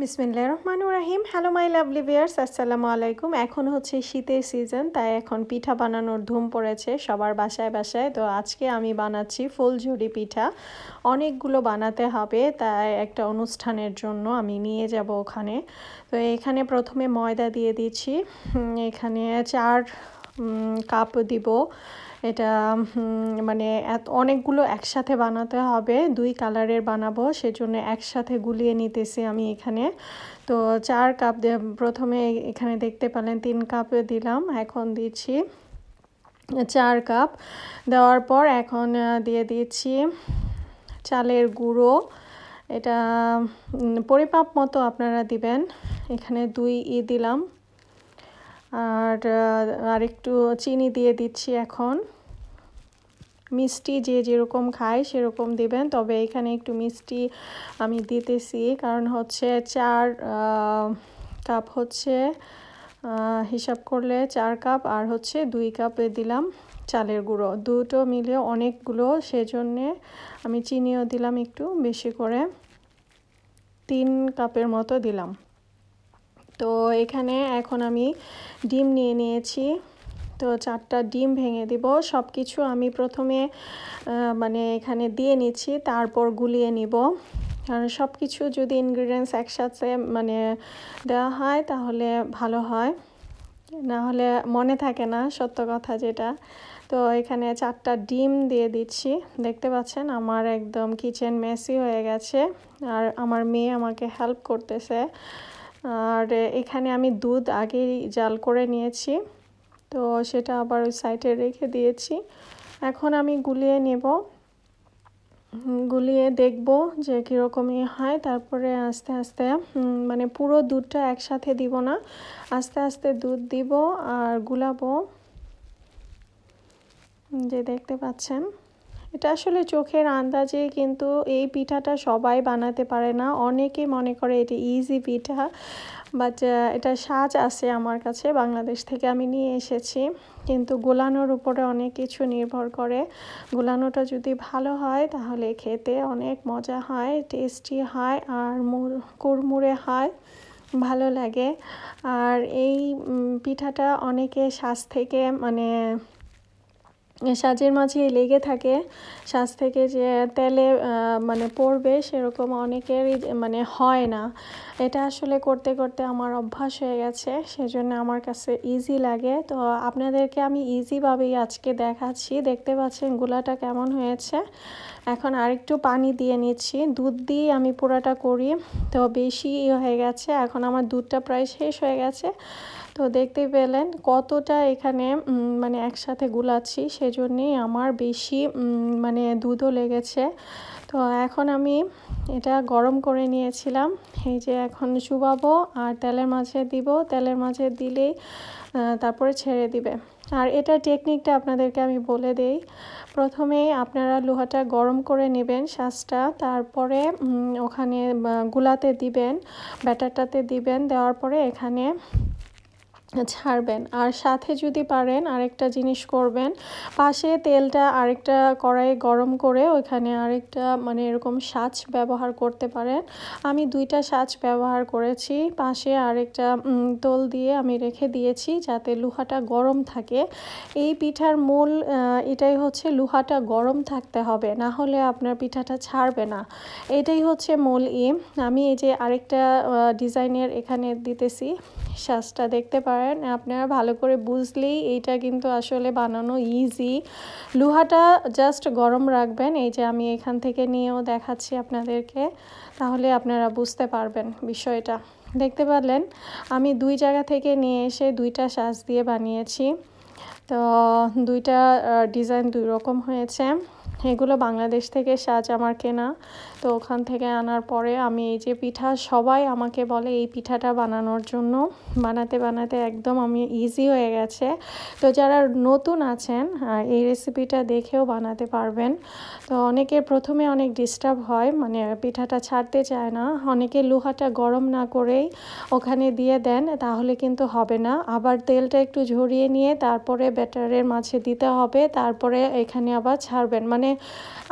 বিসমিল্লাহির রহমানির রহিম। Hello my lovely viewers, আসসালামু আলাইকুম। এখন হচ্ছে শীতের সিজন, তাই এখন পিঠা বানানোর ধুম পড়েছে সবার বাসায় বাসায়। তো আজকে আমি বানাচ্ছি ফুলঝুরি পিঠা। অনেকগুলো বানাতে হবে, তাই একটা অনুষ্ঠানের জন্য আমি নিয়ে যাব ওখানে। তো এখানে প্রথমে ময়দা দিয়ে দিচ্ছি, এখানে 4 কাপ দিব। এটা মানে অনেকগুলো একসাথে বানাতে হবে, 2 কালারের বানাবো, সেজন্য একসাথে গুলিয়ে নিতেছি আমি এখানে। তো 4 কাপ প্রথমে এখানে দেখতে পেলেন 3 কাপ দিলাম, এখন দিচ্ছি 4 কাপ। দেওয়ার পর এখন দিয়ে দিচ্ছি চালের গুঁড়ো। এটা পরিমাপ মতো আপনারা দিবেন। এখানে 2 দিলাম, আর একটু চিনি দিয়ে দিচ্ছি। এখন মিষ্টি যে যেরকম খায় সেরকম দিবেন, তবে এখানে একটু মিষ্টি আমি দিতেছি, কারণ হচ্ছে 4 কাপ হচ্ছে হিসাব করলে 4 কাপ, আর হচ্ছে 2 কাপ দিলাম চালের গুঁড়ো, দুটো মিলে অনেকগুলো, সেজন্যে আমি চিনিও দিলাম একটু বেশি করে, 3 কাপের মতো দিলাম। তো এখানে এখন আমি ডিম নিয়ে নিয়েছি, তো 4টা ডিম ভেঙে দিব। সব কিছু আমি প্রথমে মানে এখানে দিয়ে নিচ্ছি, তারপর গুলিয়ে নিব, কারণ সব কিছু যদি ইনগ্রিডিয়েন্টস একসাথে মানে দেওয়া হয় তাহলে ভালো হয়, না হলে মনে থাকে না, সত্য কথা যেটা। তো এখানে 4টা ডিম দিয়ে দিচ্ছি। দেখতে পাচ্ছেন আমার একদম কিচেন মেসি হয়ে গেছে, আর আমার মেয়ে আমাকে হেল্প করতেছে। আর এখানে আমি দুধ আগেই জাল করে নিয়েছি, তো সেটা আবার ওই সাইডে রেখে দিয়েছি। এখন আমি গুলিয়ে নেব, গুলিয়ে দেখব যে কীরকমই হয়, তারপরে আস্তে আস্তে মানে পুরো দুধটা একসাথে দিব না, আস্তে আস্তে দুধ দিব আর গুলাবো। যে দেখতে পাচ্ছেন, এটা আসলে চোখের আন্দাজে, কিন্তু এই পিঠাটা সবাই বানাতে পারে না। অনেকে মনে করে এটা ইজি পিঠা, বাট এটা সাজ আছে আমার কাছে, বাংলাদেশ থেকে আমি নিয়ে এসেছি, কিন্তু গোলানোর উপরে অনেক কিছু নির্ভর করে। গোলানোটা যদি ভালো হয় তাহলে খেতে অনেক মজা হয়, টেস্টি হয়, আর কুড়মুড়ে হয়, ভালো লাগে। আর এই পিঠাটা অনেকে সাজ থেকে মানে সাজের মাঝে লেগে থাকে, সাজ থেকে যে তেলে মানে পড়বে সেরকম অনেকেরই মানে হয় না। এটা আসলে করতে করতে আমার অভ্যাস হয়ে গেছে, সেজন্য আমার কাছে ইজি লাগে। তো আপনাদেরকে আমি ইজিভাবেই আজকে দেখাচ্ছি। দেখতে পাচ্ছেন গুলাটা কেমন হয়েছে। এখন আরেকটু পানি দিয়ে নিচ্ছি, দুধ দিয়ে আমি পুরাটা করি, তো বেশি হয়ে গেছে। এখন আমার দুধটা প্রায় শেষ হয়ে গেছে, তো দেখতে পেলেন কতটা এখানে মানে একসাথে গুলাচ্ছি, সেজন্যেই আমার বেশি মানে দুধও লেগেছে। তো এখন আমি এটা গরম করে নিয়েছিলাম, এই যে এখন চুবাবো আর তেলের মাঝে দিব, তেলের মাঝে দিলেই তারপরে ছেড়ে দিবে। আর এটা টেকনিকটা আপনাদেরকে আমি বলে দেই, প্রথমেই আপনারা লোহাটা গরম করে নেবেন সাজটা, তারপরে ওখানে গুলাতে দিবেন, ব্যাটারটাতে দিবেন, দেওয়ার পরে এখানে ছাড়বেন। আর সাথে যদি পারেন আরেকটা জিনিস করবেন, পাশে তেলটা আরেকটা কড়াই গরম করে ওইখানে আরেকটা মানে এরকম সাজ ব্যবহার করতে পারেন। আমি 2টা সাজ ব্যবহার করেছি, পাশে আরেকটা তোল দিয়ে আমি রেখে দিয়েছি যাতে লোহাটা গরম থাকে। এই পিঠার মূল এটাই হচ্ছে, লোহাটা গরম থাকতে হবে, না হলে আপনার পিঠাটা ছাড়বে না। এটাই হচ্ছে মূল আমি এই যে আরেকটা ডিজাইনের এখানে দিতেছি সাজটা, দেখতে পারেন আপনারা ভালো করে বুঝলেই এইটা কিন্তু আসলে বানানো ইজি। লোহাটা জাস্ট গরম রাখবেন, এই যে আমি এখান থেকে নিয়েও দেখাচ্ছি আপনাদেরকে, তাহলে আপনারা বুঝতে পারবেন বিষয়টা। দেখতে পারলেন আমি 2 জায়গা থেকে নিয়ে এসে 2টা সাজ দিয়ে বানিয়েছি, তো 2টা ডিজাইন 2 রকম হয়েছে। এগুলো বাংলাদেশ থেকে সাজ আমার কেনা, তো ওখান থেকে আনার পরে আমি এই যে পিঠা, সবাই আমাকে বলে এই পিঠাটা বানানোর জন্য, বানাতে বানাতে একদম আমি ইজি হয়ে গেছে। তো যারা নতুন আছেন এই রেসিপিটা দেখেও বানাতে পারবেন। তো অনেকের প্রথমে অনেক ডিস্টার্ব হয়, মানে পিঠাটা ছাড়তে চায় না, অনেকে লোহাটা গরম না করেই ওখানে দিয়ে দেন, তাহলে কিন্তু হবে না। আবার তেলটা একটু ঝরিয়ে নিয়ে তারপরে ব্যাটারের মাঝে দিতে হবে, তারপরে এখানে আবার ছাড়বেন, মানে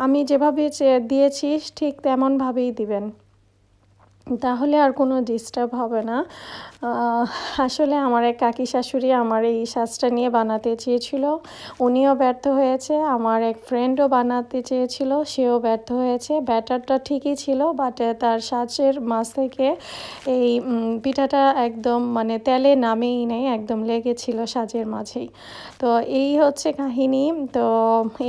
আমি যেভাবে দিয়েছি ঠিক তেমনভাবেই দিবেন। তাহলে আর কোনো ডিস্টার্ব হবে না। আসলে আমার এক কাকি শাশুড়ি আমার এই সাজটা নিয়ে বানাতে চেয়েছিল, উনিও ব্যর্থ হয়েছে। আমার এক ফ্রেন্ডও বানাতে চেয়েছিল, সেও ব্যর্থ হয়েছে। ব্যাটারটা ঠিকই ছিল, বাট তার সাজের মাঝ থেকে এই পিঠাটা একদম মানে তেলে নামেই নেই, একদম লেগেছিল সাজের মাঝেই। তো এই হচ্ছে কাহিনী। তো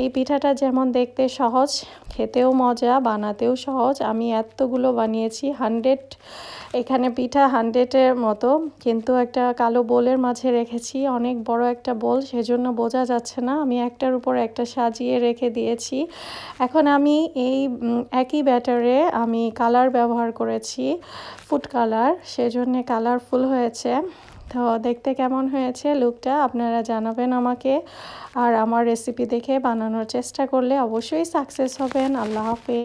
এই পিঠাটা যেমন দেখতে সহজ, খেতেও মজা, বানাতেও সহজ। আমি এতগুলো বানিয়েছি, 100 এখানে পিঠা 100-এর মতো, কিন্তু একটা কালো বোলের মাঝে রেখেছি, অনেক বড় একটা বোল, সেজন্য বোঝা যাচ্ছে না। আমি একটার উপর একটা সাজিয়ে রেখে দিয়েছি। এখন আমি এই একই ব্যাটারে আমি কালার ব্যবহার করেছি, ফুড কালার, সেজন্য কালারফুল হয়েছে। তো দেখতে কেমন হয়েছে লুকটা আপনারা জানাবেন আমাকে। আর আমার রেসিপি দেখে বানানোর চেষ্টা করলে অবশ্যই সাকসেস হবেন। আল্লাহ হাফেজ।